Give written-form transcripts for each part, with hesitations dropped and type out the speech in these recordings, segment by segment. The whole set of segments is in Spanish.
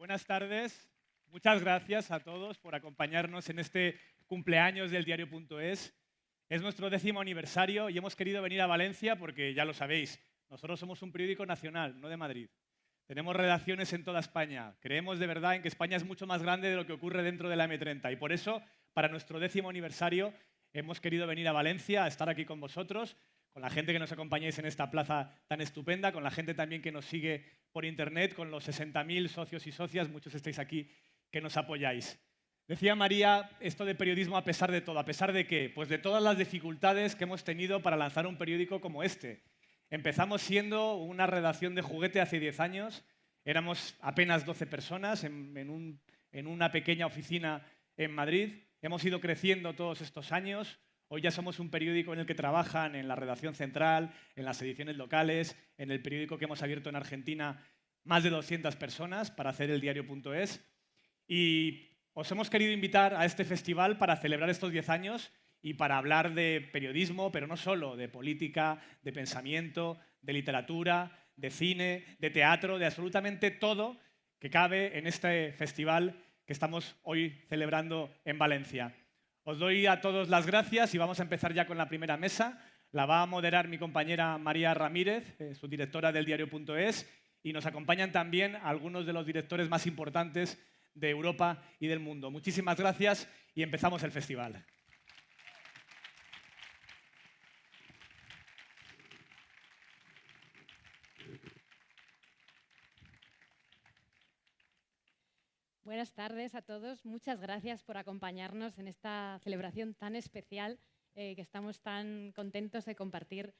Buenas tardes. Muchas gracias a todos por acompañarnos en este cumpleaños del diario.es. Es nuestro 10º aniversario y hemos querido venir a Valencia porque, ya lo sabéis, nosotros somos un periódico nacional, no de Madrid. Tenemos redacciones en toda España. Creemos de verdad en que España es mucho más grande de lo que ocurre dentro de la M30 y por eso, para nuestro 10º aniversario, hemos querido venir a Valencia a estar aquí con vosotros, con la gente que nos acompañáis en esta plaza tan estupenda, con la gente también que nos sigue por internet, con los 60.000 socios y socias, muchos estáis aquí, que nos apoyáis. Decía María esto de periodismo a pesar de todo. ¿A pesar de qué? Pues de todas las dificultades que hemos tenido para lanzar un periódico como este. Empezamos siendo una redacción de juguete hace 10 años, éramos apenas 12 personas en una pequeña oficina en Madrid. Hemos ido creciendo todos estos años. Hoy ya somos un periódico en el que trabajan en la redacción central, en las ediciones locales, en el periódico que hemos abierto en Argentina, más de 200 personas para hacer el diario.es. Y os hemos querido invitar a este festival para celebrar estos 10 años y para hablar de periodismo, pero no solo, de política, de pensamiento, de literatura, de cine, de teatro, de absolutamente todo que cabe en este festival que estamos hoy celebrando en Valencia. Os doy a todos las gracias y vamos a empezar ya con la primera mesa. La va a moderar mi compañera María Ramírez, subdirectora del diario.es, y nos acompañan también algunos de los directores más importantes de Europa y del mundo. Muchísimas gracias y empezamos el festival. Buenas tardes a todos. Muchas gracias por acompañarnos en esta celebración tan especial que estamos tan contentos de compartir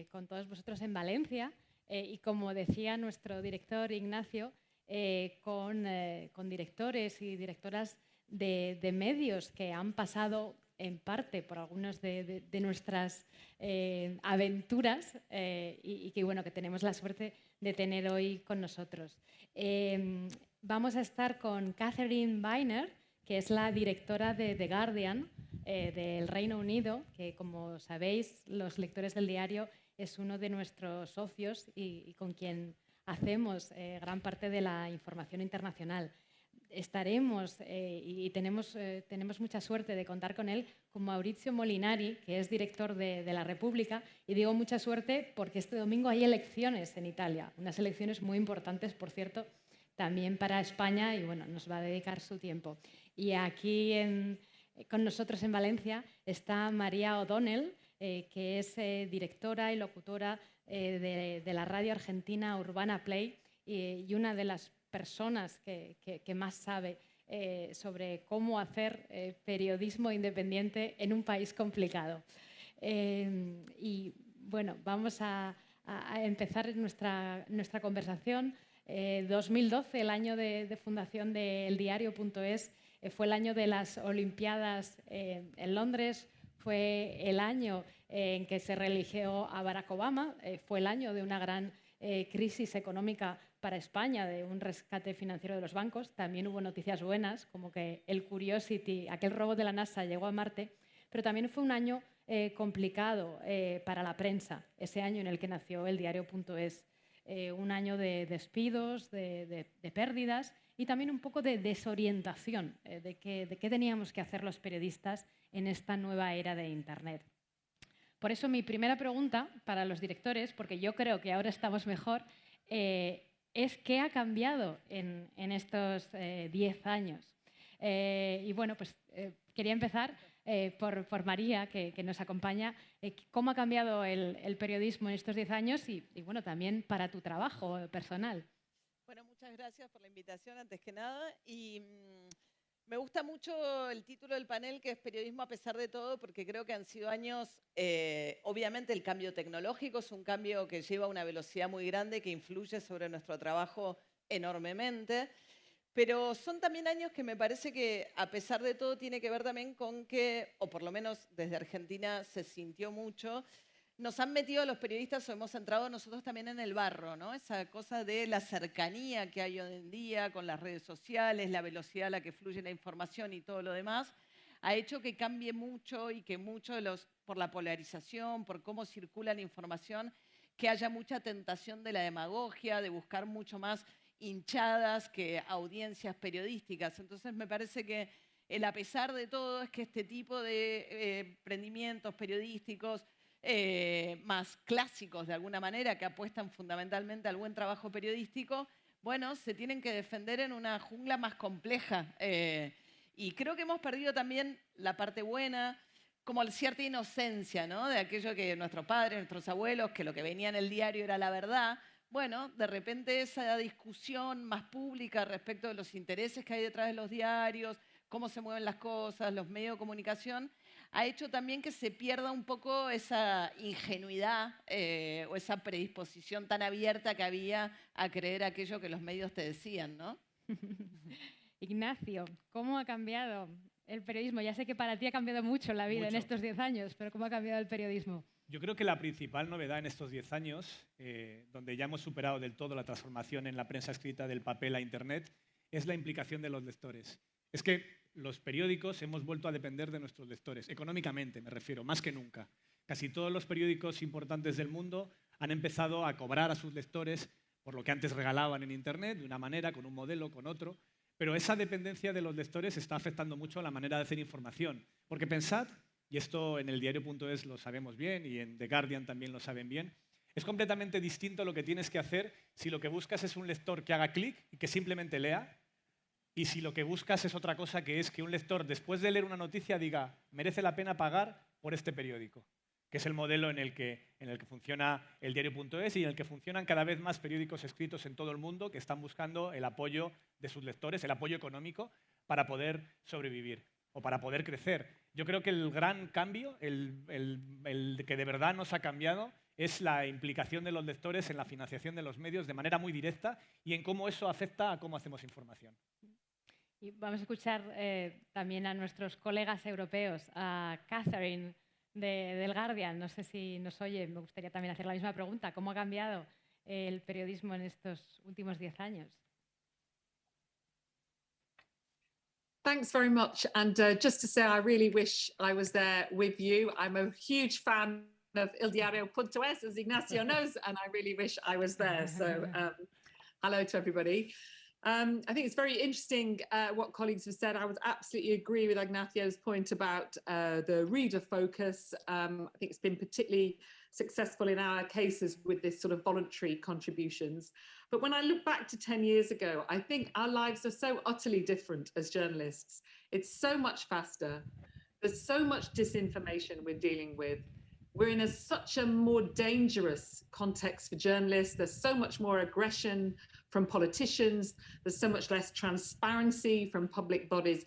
con todos vosotros en Valencia. Y como decía nuestro director Ignacio, con directores y directoras de medios que han pasado en parte por algunas de nuestras aventuras y que, bueno, que tenemos la suerte de tener hoy con nosotros. Vamos a estar con Catherine Viner, que es la directora de The Guardian del Reino Unido, que, como sabéis, los lectores del diario, es uno de nuestros socios y con quien hacemos gran parte de la información internacional. Estaremos y tenemos mucha suerte de contar con él, con Maurizio Molinari, que es director de La República, y digo mucha suerte porque este domingo hay elecciones en Italia, unas elecciones muy importantes, por cierto, también para España, y bueno, nos va a dedicar su tiempo. Y aquí con nosotros en Valencia está María O'Donnell, que es directora y locutora de la radio argentina Urbana Play y una de las personas que más sabe sobre cómo hacer periodismo independiente en un país complicado. Y bueno, vamos a empezar nuestra conversación. 2012, el año de fundación del diario.es, fue el año de las Olimpiadas en Londres, fue el año en que se reeligió a Barack Obama, fue el año de una gran crisis económica para España, de un rescate financiero de los bancos. También hubo noticias buenas, como que el Curiosity, aquel robot de la NASA, llegó a Marte, pero también fue un año complicado para la prensa, ese año en el que nació el diario.es. Un año de despidos, de pérdidas y también un poco de desorientación de qué teníamos que hacer los periodistas en esta nueva era de Internet. Por eso mi primera pregunta para los directores, porque yo creo que ahora estamos mejor, es ¿qué ha cambiado en estos 10 años? Y bueno, pues quería empezar por María, que nos acompaña. ¿Cómo ha cambiado el periodismo en estos 10 años y bueno, también para tu trabajo personal? Bueno, muchas gracias por la invitación, antes que nada. Y me gusta mucho el título del panel, que es Periodismo a pesar de todo, porque creo que han sido años, obviamente el cambio tecnológico es un cambio que lleva a una velocidad muy grande, que influye sobre nuestro trabajo enormemente. Pero son también años que me parece que, a pesar de todo, tiene que ver también con que, o por lo menos desde Argentina se sintió mucho, nos han metido a los periodistas o hemos entrado nosotros también en el barro, ¿no? Esa cosa de la cercanía que hay hoy en día con las redes sociales, la velocidad a la que fluye la información y todo lo demás, ha hecho que cambie mucho y que muchos de los, por la polarización, por cómo circula la información, que haya mucha tentación de la demagogia, de buscar mucho más hinchadas que audiencias periodísticas. Entonces me parece que el a pesar de todo es que este tipo de emprendimientos periodísticos más clásicos de alguna manera, que apuestan fundamentalmente al buen trabajo periodístico, bueno, se tienen que defender en una jungla más compleja. Y creo que hemos perdido también la parte buena, como cierta inocencia, ¿no? De aquello que nuestros padres, nuestros abuelos, que lo que venía en el diario era la verdad. Bueno, de repente esa discusión más pública respecto de los intereses que hay detrás de los diarios, cómo se mueven las cosas, los medios de comunicación, ha hecho también que se pierda un poco esa ingenuidad o esa predisposición tan abierta que había a creer aquello que los medios te decían, ¿no? Ignacio, ¿cómo ha cambiado el periodismo? Ya sé que para ti ha cambiado mucho la vida en estos 10 años, pero ¿cómo ha cambiado el periodismo? Yo creo que la principal novedad en estos 10 años, donde ya hemos superado del todo la transformación en la prensa escrita del papel a Internet, es la implicación de los lectores. Es que los periódicos hemos vuelto a depender de nuestros lectores, económicamente me refiero, más que nunca. Casi todos los periódicos importantes del mundo han empezado a cobrar a sus lectores por lo que antes regalaban en Internet, de una manera, con un modelo, con otro. Pero esa dependencia de los lectores está afectando mucho a la manera de hacer información. Porque pensad, y esto en el diario.es lo sabemos bien y en The Guardian también lo saben bien, es completamente distinto lo que tienes que hacer si lo que buscas es un lector que haga clic y que simplemente lea, y si lo que buscas es otra cosa, que es que un lector, después de leer una noticia, diga, merece la pena pagar por este periódico, que es el modelo en el que funciona el diario.es y en el que funcionan cada vez más periódicos escritos en todo el mundo que están buscando el apoyo de sus lectores, el apoyo económico, para poder sobrevivir o para poder crecer. Yo creo que el gran cambio, el que de verdad nos ha cambiado, es la implicación de los lectores en la financiación de los medios de manera muy directa y en cómo eso afecta a cómo hacemos información. Y vamos a escuchar también a nuestros colegas europeos, a Catherine del Guardian. No sé si nos oye, me gustaría también hacer la misma pregunta. ¿Cómo ha cambiado el periodismo en estos últimos 10 años? Thanks very much. And just to say, I really wish I was there with you. I'm a huge fan of Il Diario.es, as Ignacio knows, and I really wish I was there. So hello to everybody. I think it's very interesting what colleagues have said. I would absolutely agree with Ignacio's point about the reader focus. I think it's been particularly successful in our cases with this sort of voluntary contributions. But when I look back to 10 years ago, I think our lives are so utterly different as journalists. It's so much faster. There's so much disinformation we're dealing with. We're in such a more dangerous context for journalists. There's so much more aggression from politicians. There's so much less transparency from public bodies.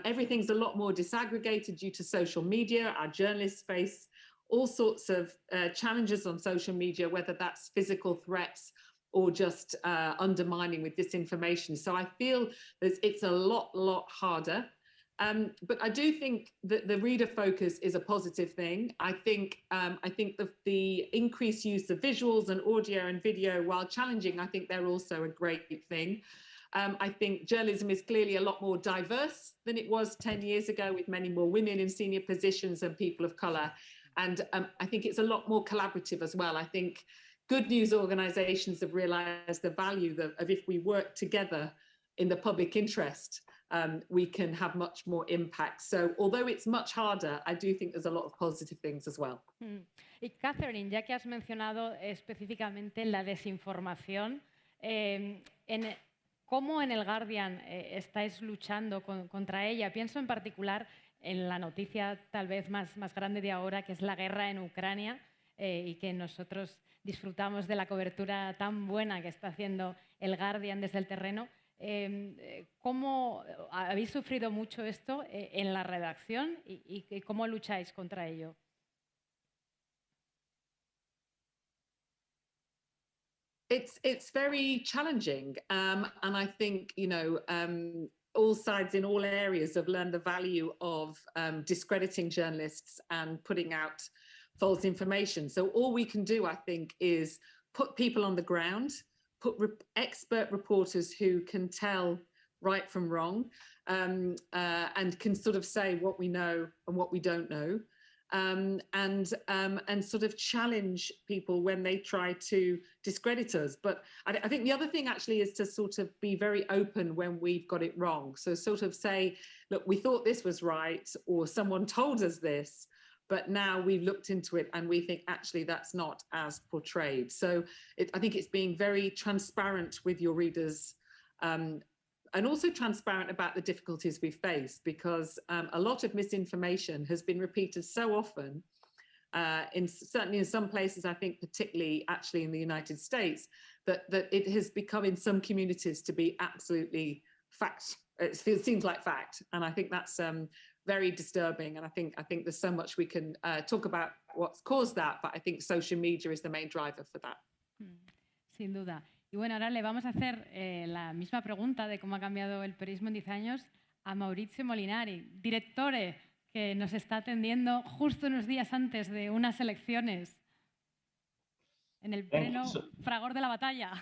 Everything's a lot more disaggregated due to social media. Our journalists face all sorts of challenges on social media, whether that's physical threats or just undermining with disinformation. So I feel that it's a lot harder. But I do think that the reader focus is a positive thing. I think the increased use of visuals and audio and video, while challenging, I think they're also a great thing. I think journalism is clearly a lot more diverse than it was 10 years ago, with many more women in senior positions and people of colour. And I think it's a lot more collaborative as well. I think good news organisations have realised the value of if we work together in the public interest, we can have much more impact. So although it's much harder, I do think there's a lot of positive things as well. Y Catherine, ya que has mencionado específicamente la desinformación, ¿cómo en el Guardian estáis luchando contra ella? Pienso en particular en la noticia tal vez más grande de ahora, que es la guerra en Ucrania, y que nosotros disfrutamos de la cobertura tan buena que está haciendo el Guardian desde el terreno. ¿Cómo habéis sufrido mucho esto en la redacción y cómo lucháis contra ello? It's very challenging, and I think all sides in all areas have learned the value of discrediting journalists and putting out false information. So all we can do, I think, is put people on the ground, put expert reporters who can tell right from wrong, and can sort of say what we know and what we don't know. and sort of challenge people when they try to discredit us. But I think the other thing actually is to sort of be very open when we've got it wrong. So sort of say, look, we thought this was right, or someone told us this, but now we've looked into it and we think actually that's not as portrayed. So I think it's being very transparent with your readers, and also transparent about the difficulties we face, because a lot of misinformation has been repeated so often, certainly in some places, I think particularly actually in the United States, that it has become in some communities to be absolutely fact. It seems like fact. And I think that's very disturbing. And I think there's so much we can talk about what's caused that, but I think social media is the main driver for that. Sin duda. Y bueno, ahora le vamos a hacer la misma pregunta de cómo ha cambiado el periodismo en 10 años a Maurizio Molinari, directore, que nos está atendiendo justo unos días antes de unas elecciones, en el pleno fragor de la batalla.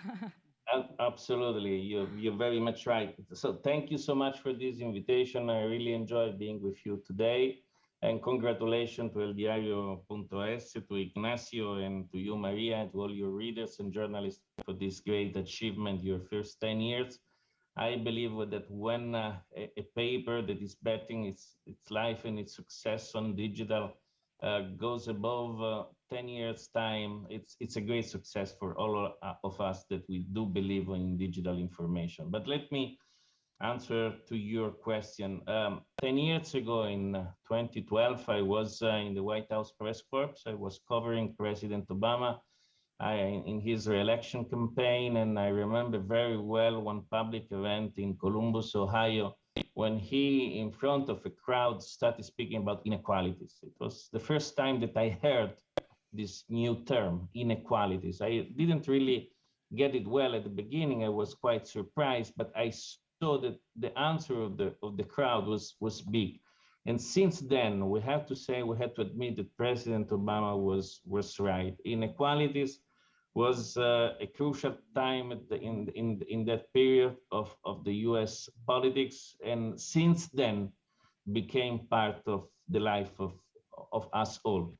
Absolutely, you're very much right. So thank you so much for this invitation. I really enjoyed being with you today. And congratulations to eldiario.es, to Ignacio, and to you, Maria, and to all your readers and journalists for this great achievement, your first 10 years. I believe that when a paper that is betting its life and its success on digital goes above 10 years' time, it's a great success for all of us that we do believe in digital information. But let me answer to your question. 10 years ago in 2012, I was in the White House Press Corps. I was covering President Obama in his re-election campaign. And I remember very well one public event in Columbus, Ohio, when he, in front of a crowd, started speaking about inequalities. It was the first time that I heard this new term, inequalities. I didn't really get it well at the beginning. I was quite surprised, but I saw that the answer of the crowd was big. And since then, we have to admit that President Obama was right. Inequalities was a crucial time in that period of the US politics, and since then became part of the life of us all,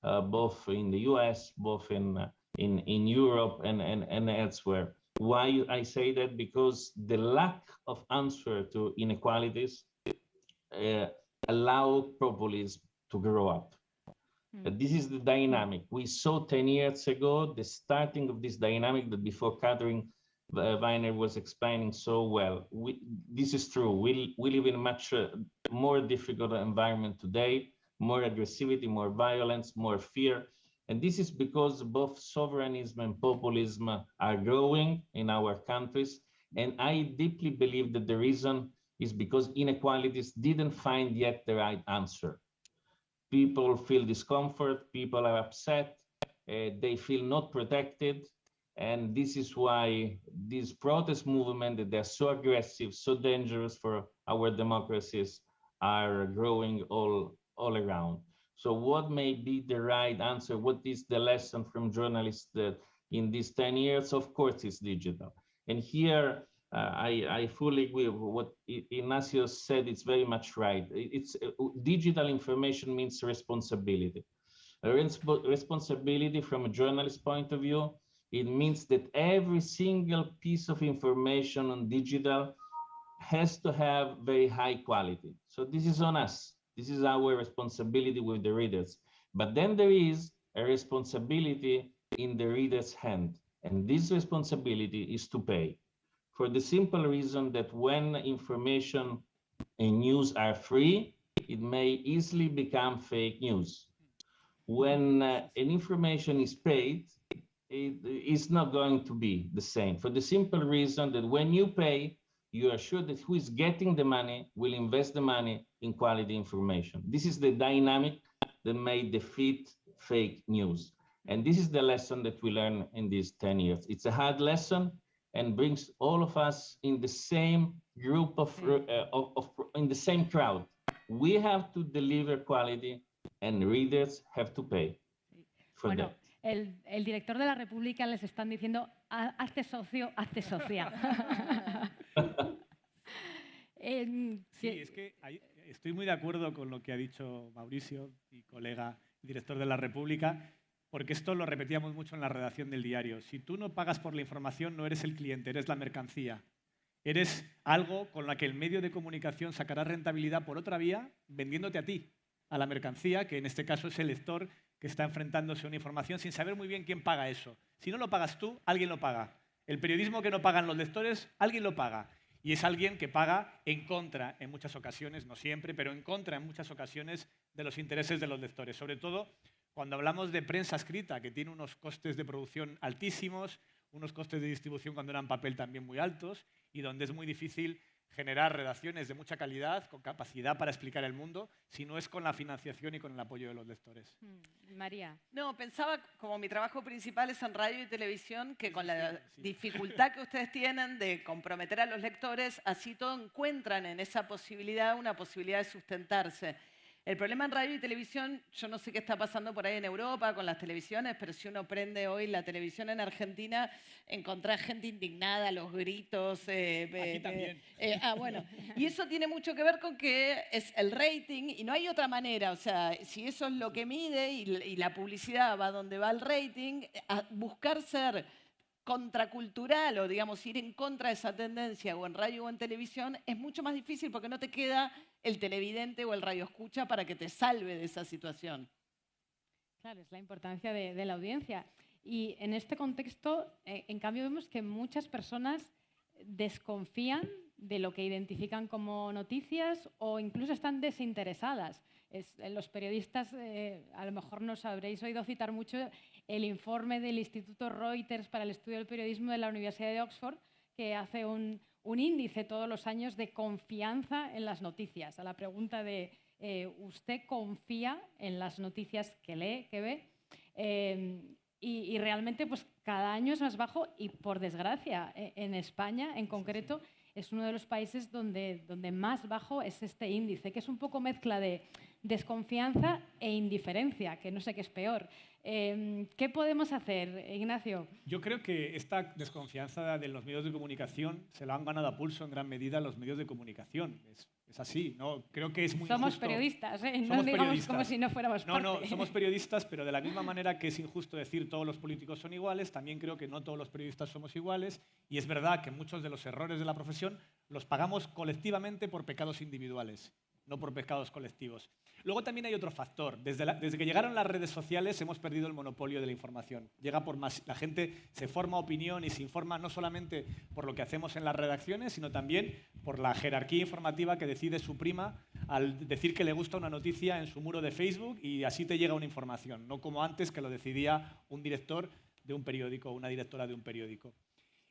both in the US, both in Europe and elsewhere. Why I say that? Because the lack of answer to inequalities allow populism to grow up. This is the dynamic. We saw 10 years ago the starting of this dynamic that before Catherine Weiner was explaining so well. This is true. We live in a much more difficult environment today, more aggressivity, more violence, more fear. And this is because both sovereignism and populism are growing in our countries. And I deeply believe that the reason is because inequalities didn't find yet the right answer. People feel discomfort, people are upset, they feel not protected. And this is why these protest movements, that they're so aggressive, so dangerous for our democracies, are growing all around. So what may be the right answer? What is the lesson from journalists that in these 10 years? Of course, it's digital. And here, I fully agree with what Ignacio said. It's very much right. It's digital information means responsibility. Responsibility from a journalist point of view, it means that every single piece of information on digital has to have very high quality. So this is on us. This is our responsibility with the readers. But then there is a responsibility in the reader's hand. And this responsibility is to pay. For the simple reason that when information and news are free, it may easily become fake news. When an information is paid, it is not going to be the same. For the simple reason that when you pay, you are sure that who is getting the money will invest the money in quality information. This is the dynamic that may defeat fake news. And this is the lesson that we learn in these 10 years. It's a hard lesson and brings all of us in the same group in the same crowd. We have to deliver quality and readers have to pay for that. El director de la República les están diciendo, hazte socio, hazte socia. Sí, es que estoy muy de acuerdo con lo que ha dicho Mauricio, mi colega, director de La República, porque esto lo repetíamos mucho en la redacción del diario. Si tú no pagas por la información, no eres el cliente, eres la mercancía. Eres algo con la que el medio de comunicación sacará rentabilidad por otra vía, vendiéndote a ti, a la mercancía, que en este caso es el lector que está enfrentándose a una información sin saber muy bien quién paga eso. Si no lo pagas tú, alguien lo paga. El periodismo que no pagan los lectores, alguien lo paga. Y es alguien que paga en contra, en muchas ocasiones, no siempre, pero en contra en muchas ocasiones de los intereses de los lectores. Sobre todo cuando hablamos de prensa escrita, que tiene unos costes de producción altísimos, unos costes de distribución cuando eran papel también muy altos, y donde es muy difícil generar redacciones de mucha calidad, con capacidad para explicar el mundo, si no es con la financiación y con el apoyo de los lectores. María. No, pensaba, como mi trabajo principal es en radio y televisión, que con la dificultad que ustedes tienen de comprometer a los lectores, así todo encuentran en esa posibilidad una posibilidad de sustentarse. El problema en radio y televisión, yo no sé qué está pasando por ahí en Europa con las televisiones, pero si uno prende hoy la televisión en Argentina, encontrás gente indignada, los gritos. Aquí también. Bueno, y eso tiene mucho que ver con que es el rating y no hay otra manera. O sea, si eso es lo que mide y la publicidad va donde va el rating, a buscar ser contracultural o, digamos, ir en contra de esa tendencia o en radio o en televisión es mucho más difícil porque no te queda el televidente o el radioescucha para que te salve de esa situación. Claro, es la importancia de la audiencia. Y en este contexto, en cambio, vemos que muchas personas desconfían de lo que identifican como noticias o incluso están desinteresadas. Los periodistas, a lo mejor nos habréis oído citar mucho el informe del Instituto Reuters para el Estudio del Periodismo de la Universidad de Oxford, que hace un índice todos los años de confianza en las noticias. A la pregunta de ¿usted confía en las noticias que lee, que ve? Y realmente pues, cada año es más bajo y, por desgracia, en España en concreto es uno de los países donde más bajo es este índice, que es un poco mezcla de desconfianza e indiferencia, que no sé qué es peor. ¿Qué podemos hacer, Ignacio? Yo creo que esta desconfianza de los medios de comunicación se la han ganado a pulso en gran medida los medios de comunicación. Es así, ¿no? Creo que es muy Somos injusto. Periodistas, ¿eh? No Somos digamos periodistas. como si no fuéramos parte. No, somos periodistas, pero de la misma manera que es injusto decir todos los políticos son iguales, también creo que no todos los periodistas somos iguales, y es verdad que muchos de los errores de la profesión los pagamos colectivamente por pecados individuales, no por pecados colectivos. Luego también hay otro factor. Desde que llegaron las redes sociales hemos perdido el monopolio de la información. La gente se forma opinión y se informa no solamente por lo que hacemos en las redacciones, sino también por la jerarquía informativa que decide su prima al decir que le gusta una noticia en su muro de Facebook y así te llega una información, no como antes que lo decidía un director de un periódico o una directora de un periódico.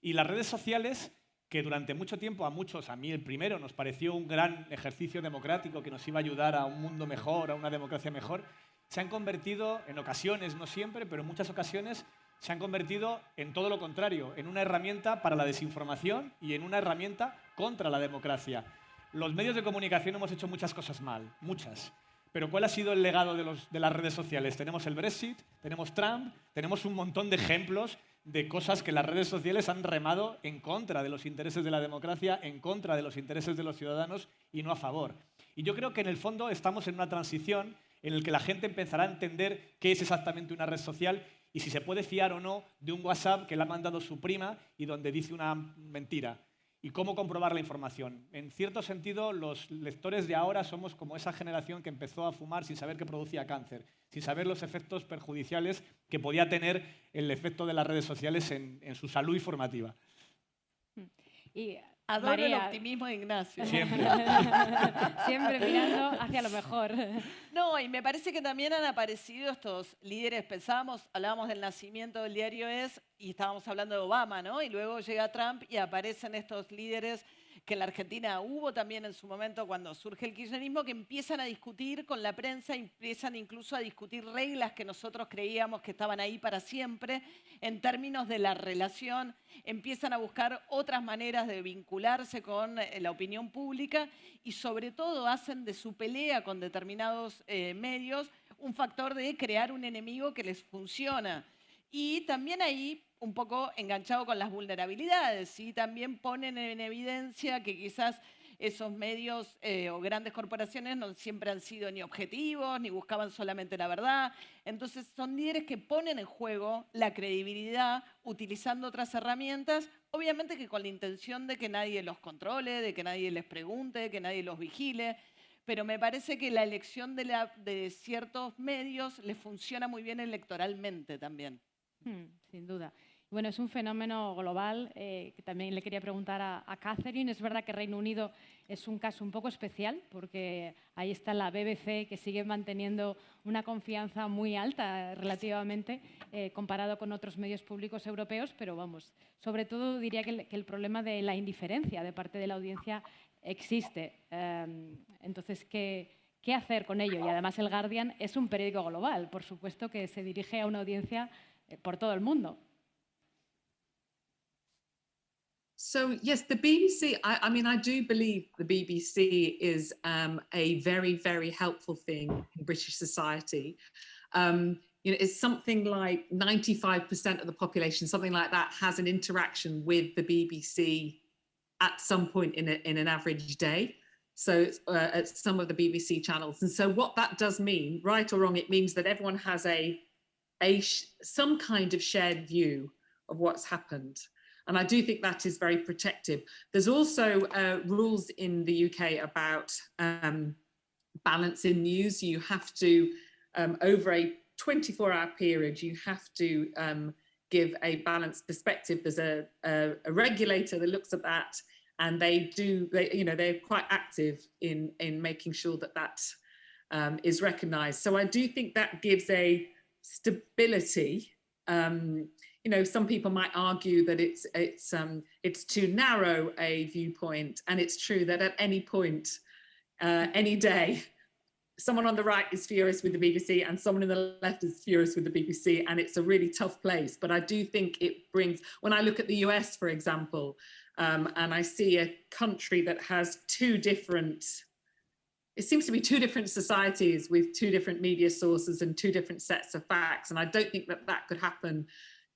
Y las redes sociales, que durante mucho tiempo a mí el primero, nos pareció un gran ejercicio democrático que nos iba a ayudar a un mundo mejor, a una democracia mejor, se han convertido, en ocasiones, no siempre, pero en muchas ocasiones, se han convertido en todo lo contrario, en una herramienta para la desinformación y en una herramienta contra la democracia. Los medios de comunicación hemos hecho muchas cosas mal, muchas. Pero ¿cuál ha sido el legado de las redes sociales? Tenemos el Brexit, tenemos Trump, tenemos un montón de ejemplos de cosas que las redes sociales han remado en contra de los intereses de la democracia, en contra de los intereses de los ciudadanos y no a favor. Y yo creo que en el fondo estamos en una transición en la que la gente empezará a entender qué es exactamente una red social y si se puede fiar o no de un WhatsApp que le ha mandado su prima y donde dice una mentira. Y cómo comprobar la información. En cierto sentido, los lectores de ahora somos como esa generación que empezó a fumar sin saber que producía cáncer, sin saber los efectos perjudiciales que podía tener el efecto de las redes sociales en su salud informativa. Y adoro María, el optimismo de Ignacio. Siempre. Siempre mirando hacia lo mejor. No, y me parece que también han aparecido estos líderes. Hablábamos del nacimiento del diario Es y estábamos hablando de Obama, ¿no? Y luego llega Trump y aparecen estos líderes que en la Argentina hubo también en su momento cuando surge el kirchnerismo, que empiezan a discutir con la prensa, empiezan incluso a discutir reglas que nosotros creíamos que estaban ahí para siempre en términos de la relación, empiezan a buscar otras maneras de vincularse con la opinión pública y sobre todo hacen de su pelea con determinados medios un factor de crear un enemigo que les funciona. Y también ahí, un poco enganchado con las vulnerabilidades, y también ponen en evidencia que quizás esos medios o grandes corporaciones no siempre han sido ni objetivos, ni buscaban solamente la verdad. Entonces son líderes que ponen en juego la credibilidad utilizando otras herramientas, obviamente que con la intención de que nadie los controle, de que nadie les pregunte, de que nadie los vigile. Pero me parece que la elección de ciertos medios les funciona muy bien electoralmente también. Sin duda. Bueno, es un fenómeno global que también le quería preguntar a Catherine. Es verdad que Reino Unido es un caso un poco especial porque ahí está la BBC que sigue manteniendo una confianza muy alta relativamente comparado con otros medios públicos europeos, pero vamos, sobre todo diría que el problema de la indiferencia de parte de la audiencia existe. Entonces, ¿qué hacer con ello? Y además el Guardian es un periódico global, por supuesto que se dirige a una audiencia por todo el mundo. So yes, the BBC, I mean, I do believe the BBC is a very, very helpful thing in British society. You know, it's something like 95% of the population, something like that, has an interaction with the BBC at some point in an average day. So at some of the BBC channels. And so what that does mean, right or wrong, it means that everyone has some kind of shared view of what's happened. And I do think that is very protective. There's also rules in the UK about balance in news. You have to, over a 24-hour period, you have to give a balanced perspective. There's a regulator that looks at that, and they're quite active in making sure that is recognised. So I do think that gives a stability. You know, some people might argue that it's too narrow a viewpoint, and it's true that at any point, any day, someone on the right is furious with the BBC and someone on the left is furious with the BBC, and it's a really tough place. But I do think it brings, when I look at the US, for example, and I see a country that has it seems to be two different societies with two different media sources and two different sets of facts, and I don't think that could happen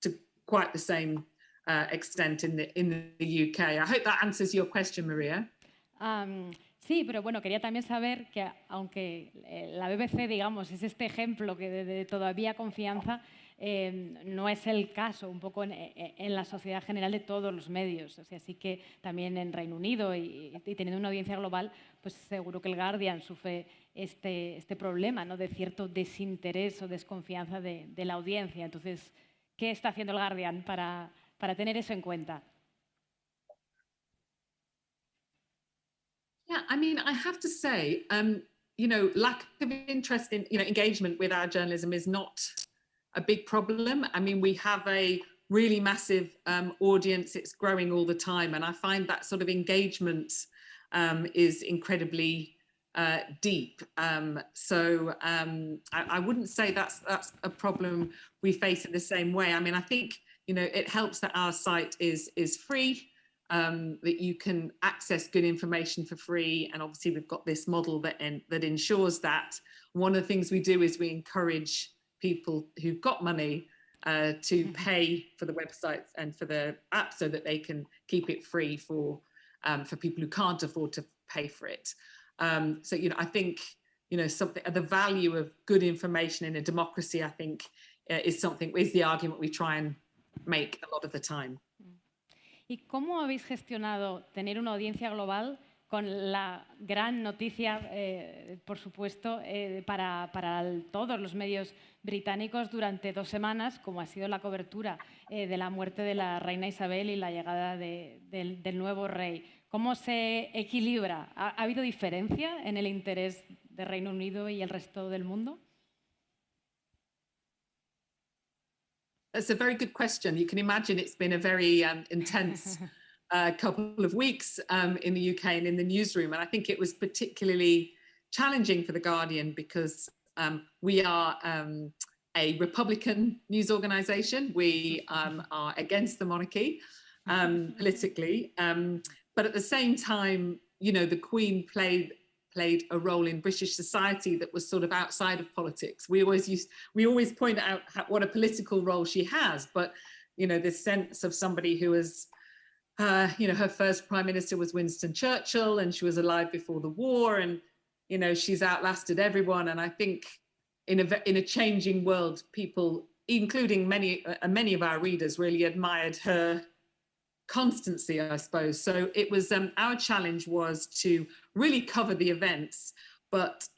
to quite the same extent in the UK. I hope that answers your question, Maria. Sí, pero bueno, quería también saber que aunque la BBC, digamos, es este ejemplo que de todavía confianza, no es el caso un poco en la sociedad general de todos los medios. O sea, sí que también en Reino Unido y teniendo una audiencia global, pues seguro que el Guardian sufre este problema, ¿no?, de cierto desinterés o desconfianza de la audiencia. Entonces, ¿qué está haciendo el Guardian para tener eso en cuenta? Yeah, I mean, I have to say, you know, lack of interest in, you know, engagement with our journalism is not a big problem. I mean, we have a really massive audience. It's growing all the time. And I find that sort of engagement is incredibly deep. So I wouldn't say that's a problem we face in the same way. I mean, I think, you know, it helps that our site is free. That you can access good information for free, and obviously we've got this model that ensures that. One of the things we do is we encourage people who've got money to pay for the websites and for the app so that they can keep it free for people who can't afford to pay for it. So, you know, I think, you know, the value of good information in a democracy, I think, is the argument we try and make a lot of the time. ¿Y cómo habéis gestionado tener una audiencia global con la gran noticia, por supuesto, para todos los medios británicos durante 2 semanas, como ha sido la cobertura de la muerte de la reina Isabel y la llegada del nuevo rey? ¿Cómo se equilibra? ¿Ha habido diferencia en el interés de Reino Unido y el resto del mundo? That's a very good question. You can imagine it's been a very intense couple of weeks in the UK and in the newsroom. And I think it was particularly challenging for The Guardian because we are a Republican news organisation. We are against the monarchy politically. But at the same time, you know, the Queen played a role in British society that was sort of outside of politics. We always point out what a political role she has, but, you know, this sense of somebody who has her first prime minister was Winston Churchill, and she was alive before the war, and she's outlasted everyone. And I think in a changing world, people, including many of our readers, really admired her constancy, I suppose. So it was our challenge was to really cover the events, but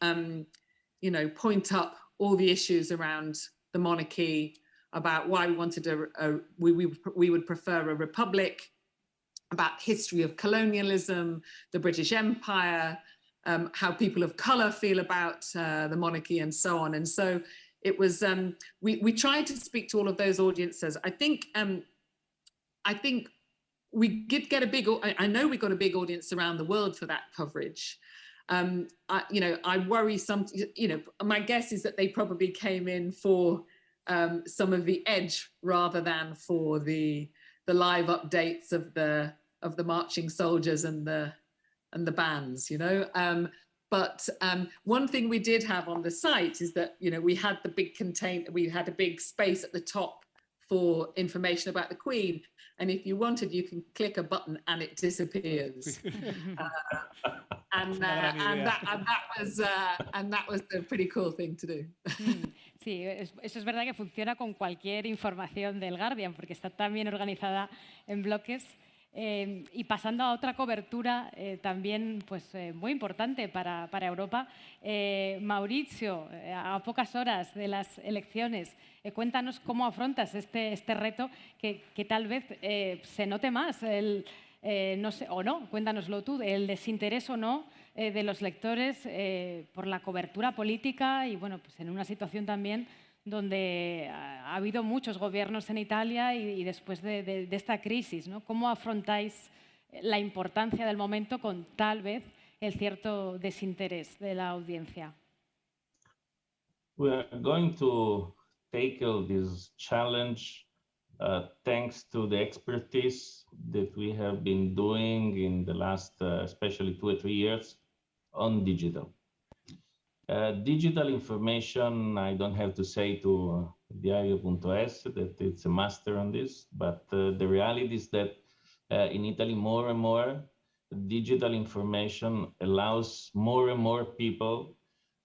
point up all the issues around the monarchy, about why we wanted we would prefer a republic, about history of colonialism, the British Empire, how people of color feel about the monarchy, and so on. And so it was we tried to speak to all of those audiences. I think we did get I know we got a big audience around the world for that coverage. I worry my guess is that they probably came in for some of the edge rather than for the live updates of the marching soldiers and the bands, But one thing we did have on the site is that, we had we had a big space at the top for information about the Queen. And if you wanted, you can click a button and it disappears. That was a pretty cool thing to do. Sí, eso es verdad que funciona con cualquier información del Guardian, porque está tan bien organizada en bloques. Y pasando a otra cobertura también muy importante para Europa, Mauricio, a pocas horas de las elecciones, cuéntanos cómo afrontas este reto que tal vez se note más, no sé, o no, cuéntanoslo tú, el desinterés o no de los lectores por la cobertura política y en una situación también donde ha habido muchos gobiernos en Italia y después de esta crisis, ¿no? ¿Cómo afrontáis la importancia del momento con tal vez el cierto desinterés de la audiencia? We are going to tackle this challenge thanks to the expertise that we have been doing in the last, especially 2 or 3 years on digital. Digital information, I don't have to say to Diario.es that it's a master on this, but the reality is that in Italy, more and more, digital information allows more and more people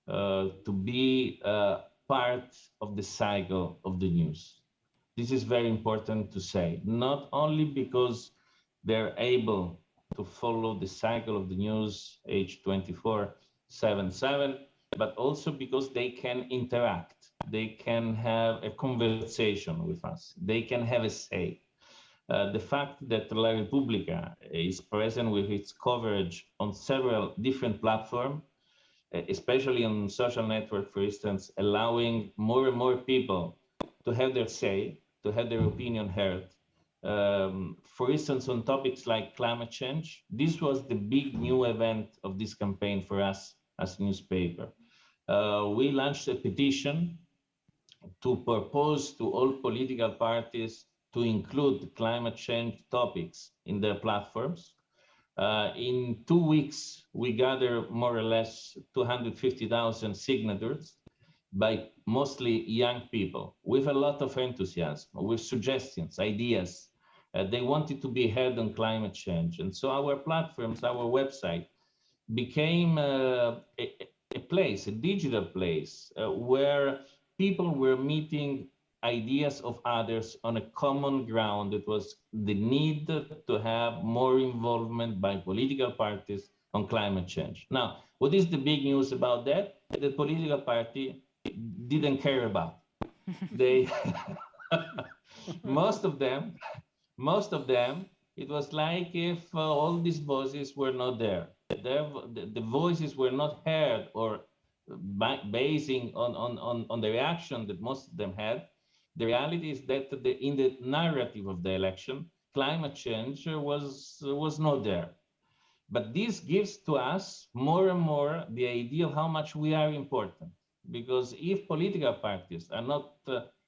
to be part of the cycle of the news. This is very important to say, not only because they're able to follow the cycle of the news age 24/7/7, but also because they can interact, they can have a conversation with us, they can have a say. The fact that La Repubblica is present with its coverage on several different platforms, especially on social network, for instance, allowing more and more people to have their say, to have their opinion heard. For instance, on topics like climate change, this was the big new event of this campaign for us as a newspaper. We launched a petition to propose to all political parties to include climate change topics in their platforms. In 2 weeks, we gathered more or less 250,000 signatures by mostly young people with a lot of enthusiasm, with suggestions, ideas. They wanted to be heard on climate change. And so our platforms, our website became a place, a digital place where people were meeting ideas of others on a common ground. It was the need to have more involvement by political parties on climate change. Now, what is the big news about that? The political party didn't care about. They, most of them, it was like if all these voices were not there. The voices were not heard, or basing on the reaction that most of them had. The reality is that in the narrative of the election, climate change was not there. But this gives to us more and more the idea of how much we are important. Because if political parties are not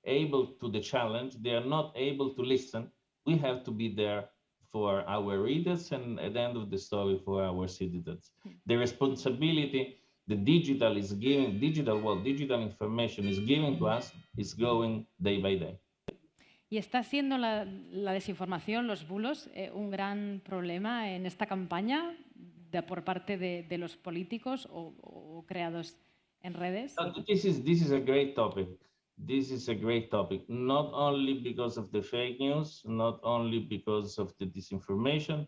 able to the challenge, they are not able to listen, we have to be there for our readers and at the end of the story for our citizens. The responsibility the digital information is giving to us is growing day by day. ¿Y está siendo la desinformación, los bulos, un gran problema en esta campaña por parte de los políticos o creados en redes? This is a great topic. This is a great topic, not only because of the fake news, not only because of the disinformation,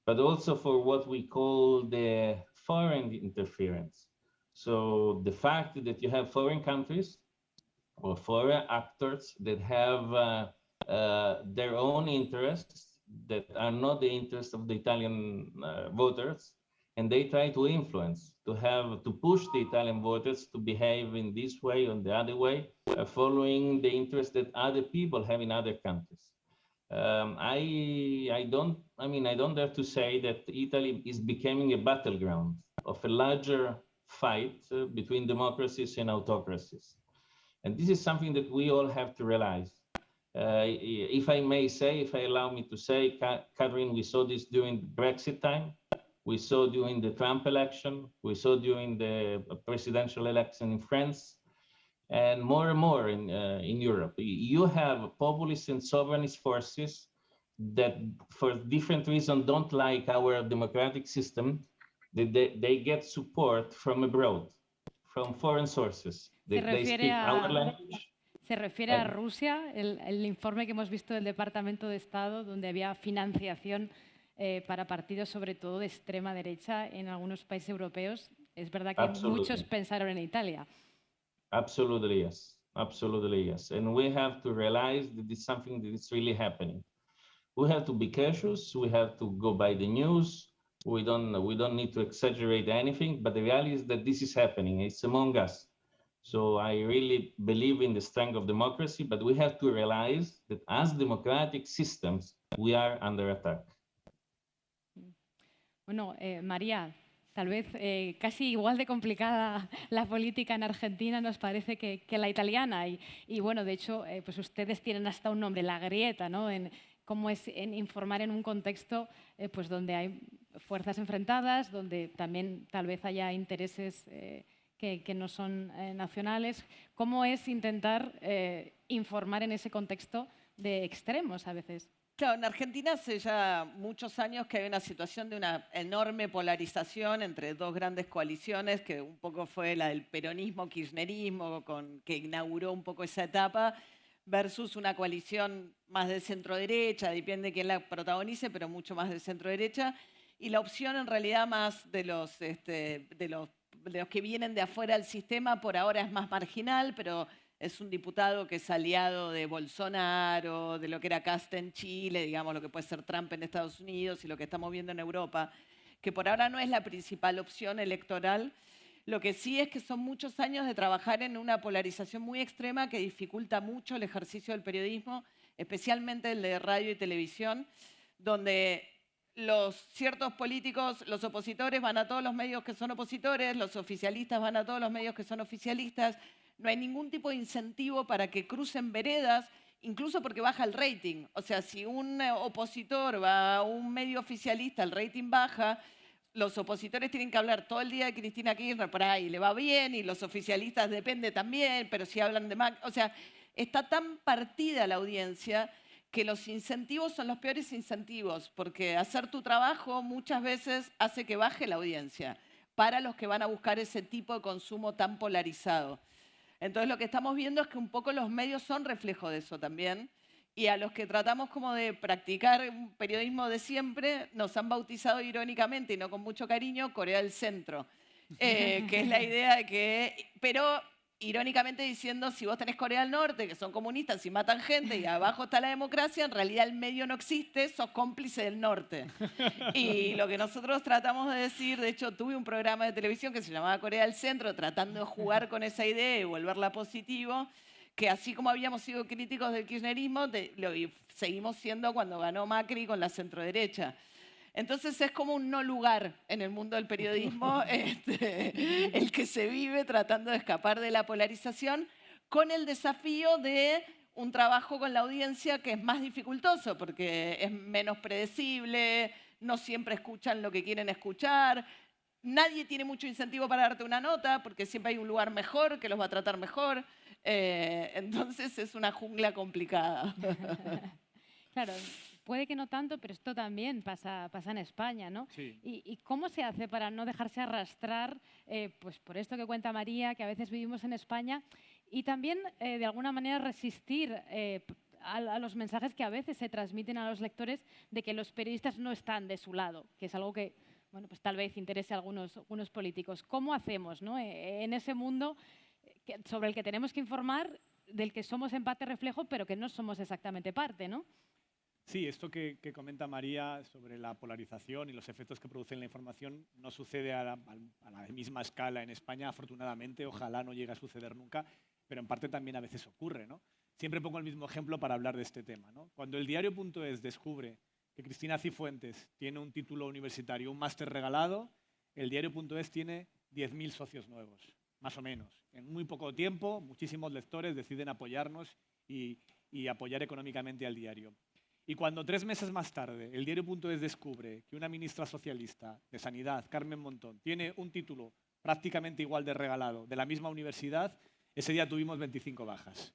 but also for what we call the foreign interference. So the fact that you have foreign countries or foreign actors that have their own interests that are not the interests of the Italian voters, and they try to influence, to push the Italian voters to behave in this way or the other way, following the interests that other people have in other countries. I don't dare to say that Italy is becoming a battleground of a larger fight between democracies and autocracies. And this is something that we all have to realize. If I may say, if I allow me to say, Catherine, we saw this during the Brexit time. We saw during the Trump election. We saw during the presidential election in France. And more in Europe. You have populist and sovereignist forces that, for different reasons, don't like our democratic system. They get support from abroad, from foreign sources. They speak our language. ¿Se refiere a Rusia? El informe que hemos visto del Departamento de Estado, donde había financiación para partidos, sobre todo de extrema derecha, en algunos países europeos. Es verdad que muchos pensaron en Italia. Absolutely, yes. Absolutely, yes. And we have to realize that it's something that is really happening. We have to be cautious. We have to go by the news. We don't need to exaggerate anything, but the reality is that this is happening. It's among us. So I really believe in the strength of democracy, but we have to realize that as democratic systems, we are under attack. Bueno, María, tal vez casi igual de complicada la política en Argentina nos parece que la italiana. Y bueno, de hecho, pues ustedes tienen hasta un nombre, la grieta, ¿no? En cómo es en informar en un contexto pues donde hay fuerzas enfrentadas, donde también tal vez haya intereses que no son nacionales. ¿Cómo es intentar informar en ese contexto de extremos a veces? Claro, en Argentina hace ya muchos años que hay una situación de una enorme polarización entre dos grandes coaliciones, que un poco fue la del peronismo-kirchnerismo, que inauguró un poco esa etapa, versus una coalición más de centro-derecha, depende de quién la protagonice, pero mucho más de centro-derecha, y la opción en realidad más de los que vienen de afuera del sistema por ahora es más marginal, pero es un diputado que es aliado de Bolsonaro, de lo que era Casta en Chile, digamos, lo que puede ser Trump en Estados Unidos y lo que estamos viendo en Europa, que por ahora no es la principal opción electoral. Lo que sí es que son muchos años de trabajar en una polarización muy extrema que dificulta mucho el ejercicio del periodismo, especialmente el de radio y televisión, donde ciertos políticos, los opositores van a todos los medios que son opositores, los oficialistas van a todos los medios que son oficialistas. No hay ningún tipo de incentivo para que crucen veredas, incluso porque baja el rating. O sea, si un opositor va a un medio oficialista, el rating baja, los opositores tienen que hablar todo el día de Cristina Kirchner, por ahí le va bien, y los oficialistas depende también, pero si hablan de Macri, o sea, está tan partida la audiencia que los incentivos son los peores incentivos, porque hacer tu trabajo muchas veces hace que baje la audiencia para los que van a buscar ese tipo de consumo tan polarizado. Entonces lo que estamos viendo es que un poco los medios son reflejo de eso también, y a los que tratamos como de practicar un periodismo de siempre nos han bautizado irónicamente y no con mucho cariño Corea del Centro, que es la idea de que, pero irónicamente diciendo, si vos tenés Corea del Norte, que son comunistas y matan gente, y abajo está la democracia, en realidad el medio no existe, sos cómplice del norte. Y lo que nosotros tratamos de decir, de hecho tuve un programa de televisión que se llamaba Corea del Centro, tratando de jugar con esa idea y volverla positivo, que así como habíamos sido críticos del kirchnerismo, lo seguimos siendo cuando ganó Macri con la centroderecha. Entonces es como un no lugar en el mundo del periodismo, el que se vive tratando de escapar de la polarización, con el desafío de un trabajo con la audiencia que es más dificultoso, porque es menos predecible, no siempre escuchan lo que quieren escuchar, nadie tiene mucho incentivo para darte una nota, porque siempre hay un lugar mejor que los va a tratar mejor. Entonces es una jungla complicada. Claro, puede que no tanto, pero esto también pasa en España, ¿no? Sí. ¿Y cómo se hace para no dejarse arrastrar pues por esto que cuenta María, que a veces vivimos en España, y también de alguna manera resistir a los mensajes que a veces se transmiten a los lectores de que los periodistas no están de su lado, que es algo que, bueno, pues tal vez interese a algunos políticos? ¿Cómo hacemos, ¿no? En ese mundo sobre el que tenemos que informar, del que somos en parte reflejo, pero que no somos exactamente parte, ¿no? Sí, esto que comenta María sobre la polarización y los efectos que produce en la información no sucede a la misma escala en España, afortunadamente, ojalá no llegue a suceder nunca, pero en parte también a veces ocurre, ¿no? Siempre pongo el mismo ejemplo para hablar de este tema, ¿no? Cuando el diario.es descubre que Cristina Cifuentes tiene un título universitario, un máster regalado, el diario.es tiene 10.000 socios nuevos, más o menos. En muy poco tiempo, muchísimos lectores deciden apoyarnos y apoyar económicamente al diario. Y cuando 3 meses más tarde el diario.es descubre que una ministra socialista de Sanidad, Carmen Montón, tiene un título prácticamente igual de regalado de la misma universidad, ese día tuvimos 25 bajas.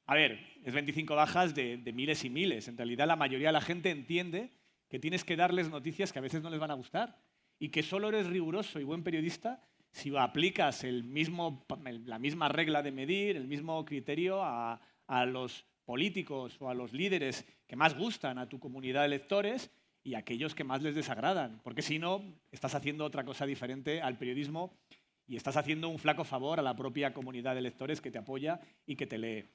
A ver, es 25 bajas de miles y miles. En realidad la mayoría de la gente entiende que tienes que darles noticias que a veces no les van a gustar y que solo eres riguroso y buen periodista si aplicas la misma regla de medir, el mismo criterio a los políticos o a los líderes que más gustan a tu comunidad de lectores y a aquellos que más les desagradan, porque si no, estás haciendo otra cosa diferente al periodismo y estás haciendo un flaco favor a la propia comunidad de lectores que te apoya y que te lee.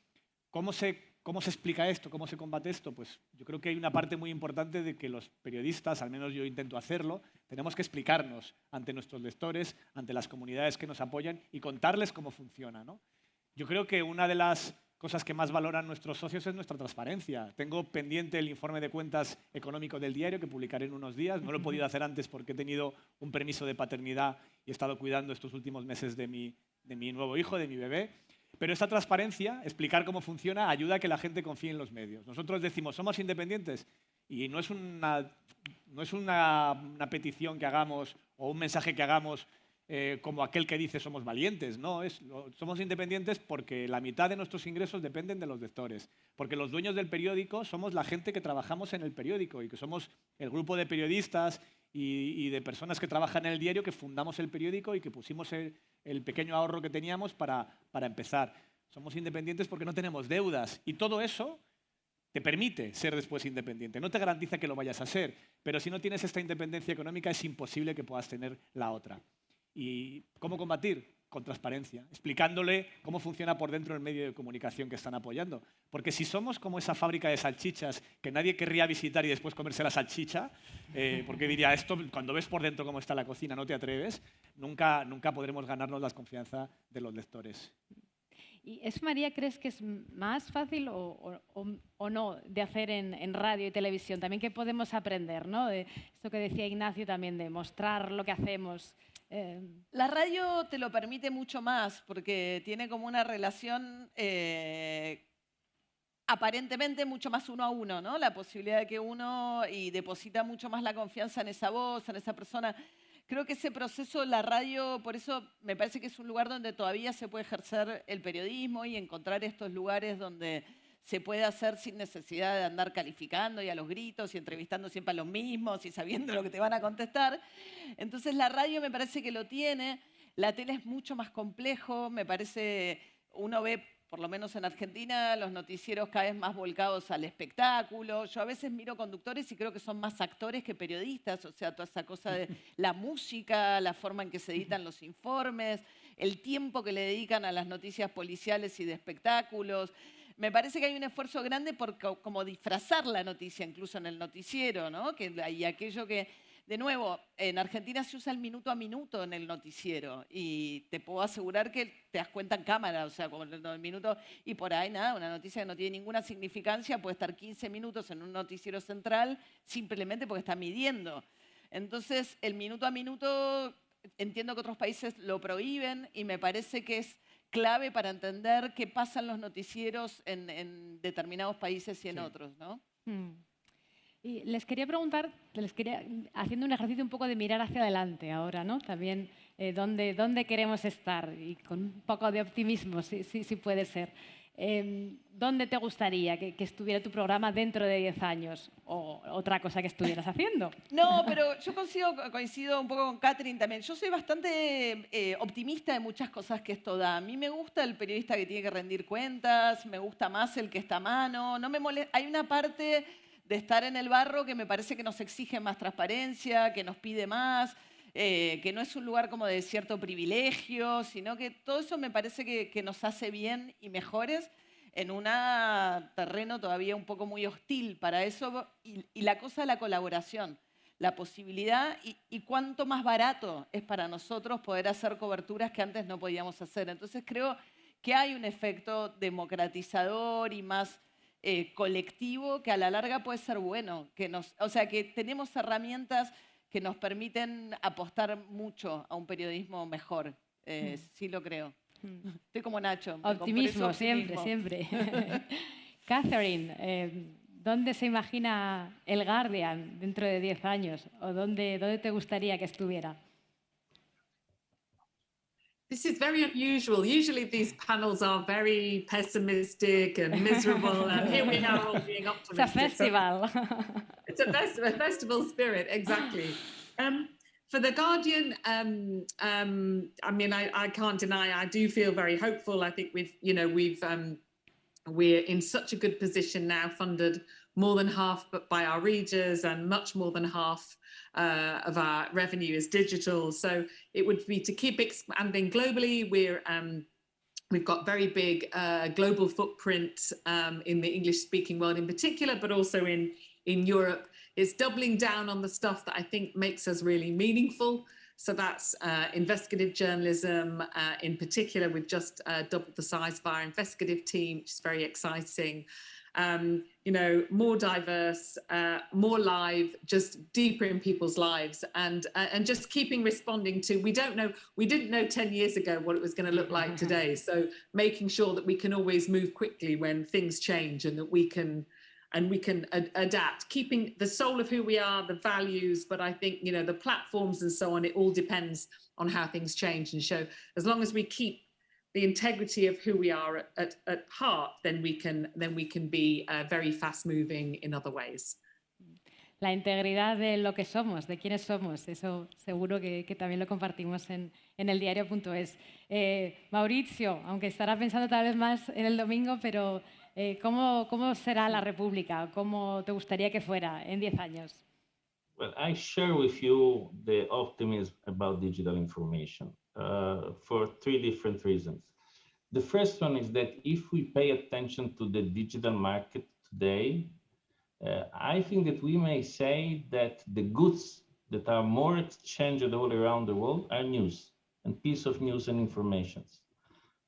¿Cómo se explica esto? ¿Cómo se combate esto? Pues yo creo que hay una parte muy importante de que los periodistas, al menos yo intento hacerlo, tenemos que explicarnos ante nuestros lectores, ante las comunidades que nos apoyan y contarles cómo funciona, ¿no? Yo creo que una de las cosas que más valoran nuestros socios es nuestra transparencia. Tengo pendiente el informe de cuentas económico del diario que publicaré en unos días. No lo he podido hacer antes porque he tenido un permiso de paternidad y he estado cuidando estos últimos meses de mi nuevo hijo, de mi bebé. Pero esta transparencia, explicar cómo funciona, ayuda a que la gente confíe en los medios. Nosotros decimos, somos independientes, y no es una petición que hagamos o un mensaje que hagamos como aquel que dice somos valientes. No, somos independientes porque la mitad de nuestros ingresos dependen de los lectores, porque los dueños del periódico somos la gente que trabajamos en el periódico y que somos el grupo de periodistas y de personas que trabajan en el diario que fundamos el periódico y que pusimos el pequeño ahorro que teníamos para empezar. Somos independientes porque no tenemos deudas y todo eso te permite ser después independiente. No te garantiza que lo vayas a ser, pero si no tienes esta independencia económica es imposible que puedas tener la otra. ¿Y cómo combatir? Con transparencia, explicándole cómo funciona por dentro el medio de comunicación que están apoyando. Porque si somos como esa fábrica de salchichas que nadie querría visitar y después comerse la salchicha, porque diría, esto cuando ves por dentro cómo está la cocina no te atreves, nunca podremos ganarnos la confianza de los lectores. ¿Y eso, María, crees que es más fácil o no de hacer en radio y televisión? También qué podemos aprender, ¿no? De esto que decía Ignacio también, de mostrar lo que hacemos. La radio te lo permite mucho más porque tiene como una relación aparentemente mucho más uno a uno, ¿no? La posibilidad de que uno deposita mucho más la confianza en esa voz, en esa persona. Creo que ese proceso, la radio, por eso me parece que es un lugar donde todavía se puede ejercer el periodismo y encontrar estos lugares donde se puede hacer sin necesidad de andar calificando y a los gritos y entrevistando siempre a los mismos y sabiendo lo que te van a contestar. Entonces la radio me parece que lo tiene, la tele es mucho más complejo, me parece, uno ve, por lo menos en Argentina, los noticieros cada vez más volcados al espectáculo. Yo a veces miro conductores y creo que son más actores que periodistas, o sea, toda esa cosa de la música, la forma en que se editan los informes, el tiempo que le dedican a las noticias policiales y de espectáculos. Me parece que hay un esfuerzo grande por como disfrazar la noticia, incluso en el noticiero, ¿no? Y aquello que, de nuevo, en Argentina se usa el minuto a minuto en el noticiero y te puedo asegurar que te das cuenta en cámara, o sea, como el minuto, y por ahí nada, una noticia que no tiene ninguna significancia puede estar 15 minutos en un noticiero central simplemente porque está midiendo. Entonces, el minuto a minuto, entiendo que otros países lo prohíben y me parece que es clave para entender qué pasa en los noticieros en determinados países y en otros, ¿no? Y les quería preguntar, haciendo un ejercicio un poco de mirar hacia adelante ahora, ¿no? También dónde queremos estar y con un poco de optimismo, si puede ser. ¿Dónde te gustaría que estuviera tu programa dentro de 10 años o otra cosa que estuvieras haciendo? No, pero yo coincido un poco con Catherine también. Yo soy bastante optimista de muchas cosas que esto da. A mí me gusta el periodista que tiene que rendir cuentas, me gusta más el que está a mano. No me molesta. Hay una parte de estar en el barro que me parece que nos exige más transparencia, que nos pide más, que no es un lugar como de cierto privilegio, sino que todo eso me parece que nos hace bien y mejores en un terreno todavía un poco muy hostil para eso, y la cosa de la colaboración, la posibilidad y cuánto más barato es para nosotros poder hacer coberturas que antes no podíamos hacer. Entonces creo que hay un efecto democratizador y más colectivo que a la larga puede ser bueno, o sea, que tenemos herramientas que nos permiten apostar mucho a un periodismo mejor. Sí lo creo. Estoy como Nacho. Optimismo, siempre. Catherine, ¿dónde se imagina el Guardian dentro de 10 años? ¿O dónde te gustaría que estuviera? This is very unusual. Usually these panels are very pessimistic and miserable, and here we are all being optimistic. It's a festival. It's a festival spirit, exactly. For The Guardian, I mean, I can't deny I do feel very hopeful. I think we're in such a good position now, funded more than half by our readers, and much more than half of our revenue is digital. So it would be to keep expanding globally. We've got very big global footprint in the English-speaking world in particular, but also in Europe. It's doubling down on the stuff that I think makes us really meaningful. So that's investigative journalism. In particular, we've just doubled the size of our investigative team, which is very exciting. More diverse, more live, just deeper in people's lives, and just keeping responding to, we didn't know 10 years ago what it was going to look like today. So making sure that we can always move quickly when things change, and that we can adapt, keeping the soul of who we are, the values, but I think, the platforms and so on, it all depends on how things change. And so as long as we keep the integrity of who we are at heart, then we can be very fast moving in other ways. La integridad de lo que somos, de quiénes somos, eso seguro que también lo compartimos en el diario.es. Mauricio, aunque estará pensando tal vez más en el domingo, pero ¿cómo será la República? ¿Cómo te gustaría que fuera en 10 años? Well, I share with you the optimism about digital information for 3 different reasons. The first one is that if we pay attention to the digital market today, I think that we may say that the goods that are more exchanged all around the world are news and piece of news and information.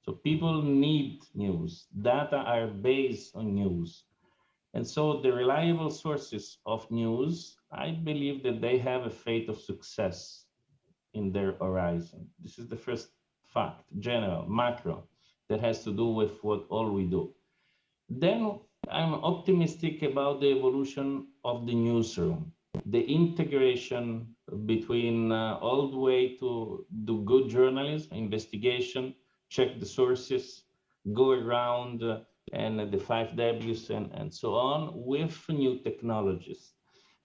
So people need news. Data are based on news. And so the reliable sources of news, I believe that they have a fate of success in their horizon. This is the first fact, general, macro, that has to do with what all we do. Then I'm optimistic about the evolution of the newsroom, the integration between all the way to do good journalism, investigation, check the sources, go around and the 5 Ws and so on with new technologies.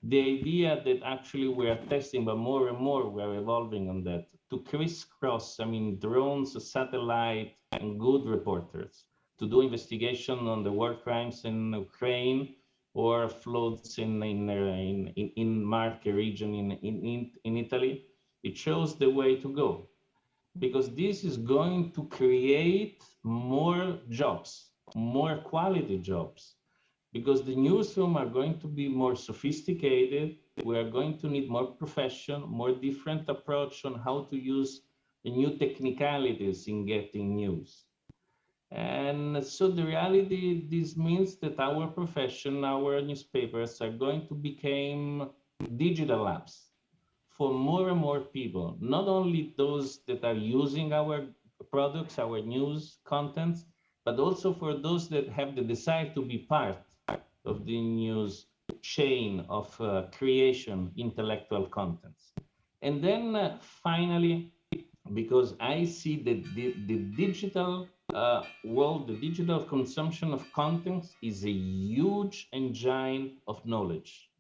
The idea that actually we are testing, but more and more we are evolving on that to crisscross, drones, satellite, and good reporters to do investigation on the war crimes in Ukraine or floods in Marche region in Italy. It shows the way to go, because this is going to create more jobs, more quality jobs, because the newsroom are going to be more sophisticated. We are going to need more profession, more different approach on how to use the new technicalities in getting news. And so the reality, this means that our profession, our newspapers are going to become digital labs for more and more people, not only those that are using our products, our news contents, but also for those that have the desire to be part of the news chain of creation intellectual contents. And then finally, because I see that the digital world, the digital consumption of content is a huge engine of knowledge.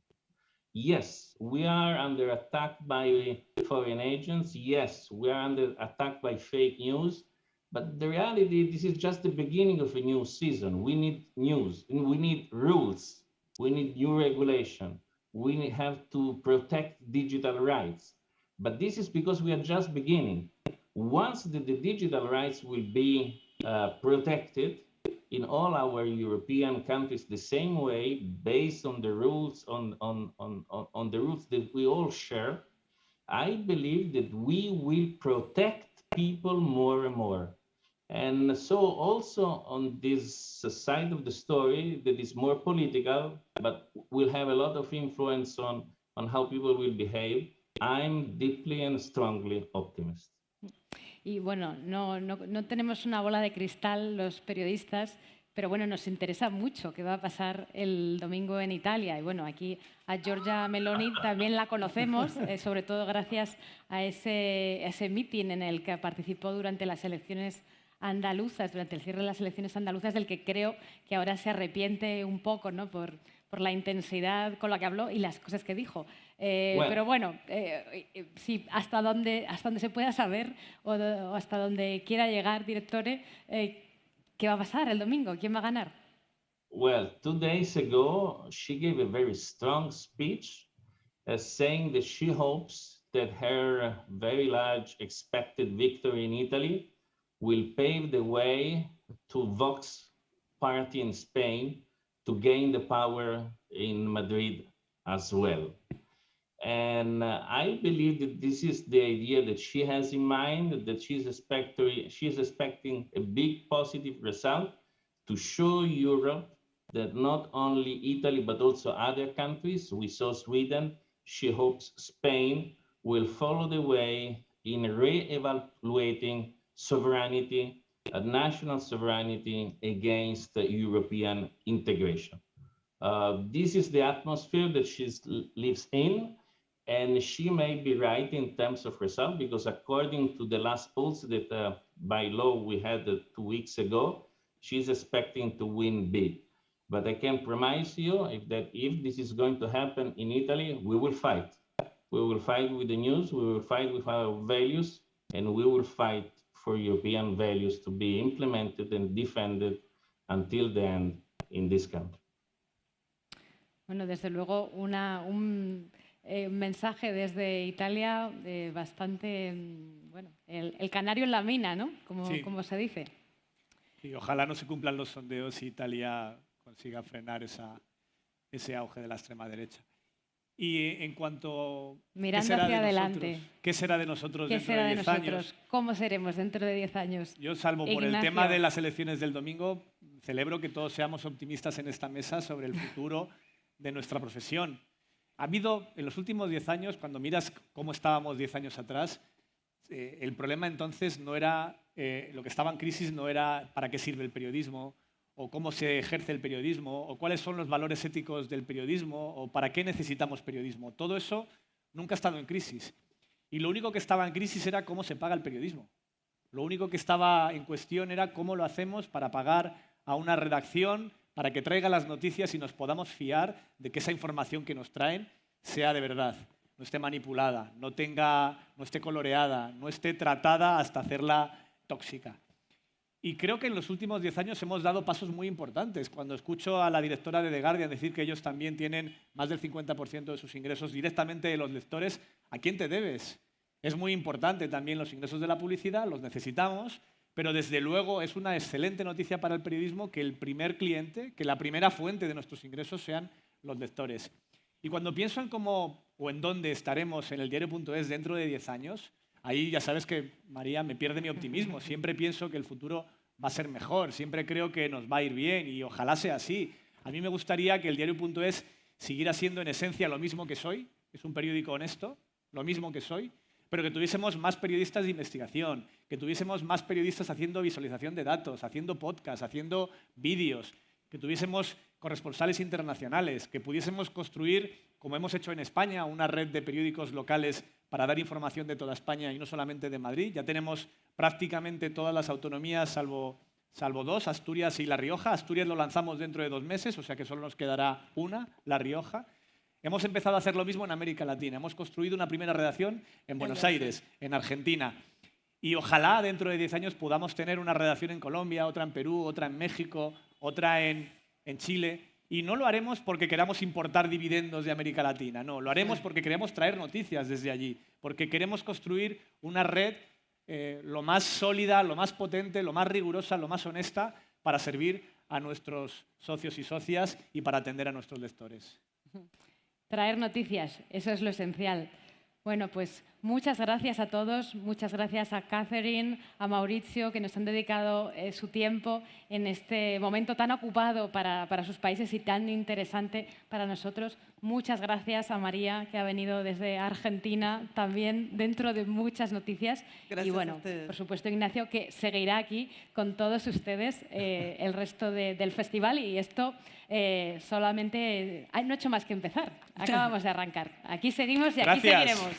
Yes, we are under attack by foreign agents. Yes, we are under attack by fake news. But the reality, this is just the beginning of a new season. We need news, and we need rules. We need new regulation. We have to protect digital rights. But this is because we are just beginning. Once the digital rights will be protected in all our European countries the same way, based on the rules on the rules that we all share, I believe that we will protect people more and more. And so also on this side of the story that is more political, but will have a lot of influence on how people will behave, I'm deeply and strongly optimistic. Y bueno, no tenemos una bola de cristal los periodistas, pero bueno, nos interesa mucho qué va a pasar el domingo en Italia. Y bueno, aquí a Giorgia Meloni también la conocemos, sobre todo gracias a ese meeting en el que participó durante las elecciones andaluzas, durante el cierre de las elecciones andaluzas, del que creo que ahora se arrepiente un poco, ¿no? por la intensidad con la que habló y las cosas que dijo. Pero bueno, sí, hasta donde se pueda saber o hasta donde quiera llegar, directore, ¿qué va a pasar el domingo? ¿Quién va a ganar? Well, 2 days ago, she gave a very strong speech saying that she hopes that her very large expected victory in Italy will pave the way to Vox party in Spain to gain the power in Madrid as well. And I believe that this is the idea that she has in mind, that she's expecting a big positive result to show Europe that not only Italy, but also other countries, we saw Sweden, she hopes Spain will follow the way in re-evaluating sovereignty, national sovereignty against European integration. This is the atmosphere that she lives in, and she may be right in terms of result, because according to the last polls that by law we had 2 weeks ago, she's expecting to win big. But I can promise you if this is going to happen in Italy, we will fight. We will fight with the news, we will fight with our values, and we will fight for European values to be implemented and defended until the end in this country. Bueno, desde luego un mensaje desde Italia bastante, bueno, el canario en la mina, ¿no? Como se dice. Y ojalá no se cumplan los sondeos y Italia consiga frenar ese auge de la extrema derecha. Y en cuanto... Mirando hacia adelante. ¿Qué será de nosotros dentro de 10 años? ¿Cómo seremos dentro de 10 años? Yo, salvo por el tema de las elecciones del domingo, celebro que todos seamos optimistas en esta mesa sobre el futuro de nuestra profesión. Ha habido, en los últimos 10 años, cuando miras cómo estábamos 10 años atrás, el problema entonces no era, lo que estaba en crisis no era para qué sirve el periodismo, o cómo se ejerce el periodismo, o cuáles son los valores éticos del periodismo, o para qué necesitamos periodismo. Todo eso nunca ha estado en crisis. Y lo único que estaba en crisis era cómo se paga el periodismo. Lo único que estaba en cuestión era cómo lo hacemos para pagar a una redacción para que traiga las noticias y nos podamos fiar de que esa información que nos traen sea de verdad, no esté manipulada, no esté coloreada, no esté tratada hasta hacerla tóxica. Y creo que en los últimos 10 años hemos dado pasos muy importantes. Cuando escucho a la directora de The Guardian decir que ellos también tienen más del 50% de sus ingresos directamente de los lectores, ¿a quién te debes? Es muy importante también los ingresos de la publicidad, los necesitamos, pero desde luego es una excelente noticia para el periodismo que el primer cliente, que la primera fuente de nuestros ingresos sean los lectores. Y cuando pienso en cómo o en dónde estaremos en el diario.es dentro de 10 años, ahí ya sabes que, María, me pierde mi optimismo. Siempre pienso que el futuro va a ser mejor, siempre creo que nos va a ir bien y ojalá sea así. A mí me gustaría que el diario.es siguiera siendo en esencia lo mismo que soy, es un periódico honesto, lo mismo que soy, pero que tuviésemos más periodistas de investigación, que tuviésemos más periodistas haciendo visualización de datos, haciendo podcasts, haciendo vídeos, que tuviésemos corresponsales internacionales, que pudiésemos construir, como hemos hecho en España, una red de periódicos locales para dar información de toda España y no solamente de Madrid. Ya tenemos prácticamente todas las autonomías, salvo dos, Asturias y La Rioja. Asturias lo lanzamos dentro de 2 meses, o sea que solo nos quedará una, La Rioja. Hemos empezado a hacer lo mismo en América Latina. Hemos construido una primera redacción en Buenos Aires, en Argentina. Y ojalá dentro de 10 años podamos tener una redacción en Colombia, otra en Perú, otra en México, otra en Chile. Y no lo haremos porque queramos importar dividendos de América Latina, no, lo haremos porque queremos traer noticias desde allí, porque queremos construir una red lo más sólida, lo más potente, lo más rigurosa, lo más honesta para servir a nuestros socios y socias y para atender a nuestros lectores. Traer noticias, eso es lo esencial. Bueno, pues muchas gracias a todos, muchas gracias a Catherine, a Mauricio, que nos han dedicado su tiempo en este momento tan ocupado para sus países y tan interesante para nosotros. Muchas gracias a María, que ha venido desde Argentina, también dentro de muchas noticias. Gracias y bueno, a ustedes. por supuesto, Ignacio, que seguirá aquí con todos ustedes el resto del festival. Y esto solamente no ha hecho más que empezar. Acabamos de arrancar. Aquí seguimos y aquí Gracias. seguiremos.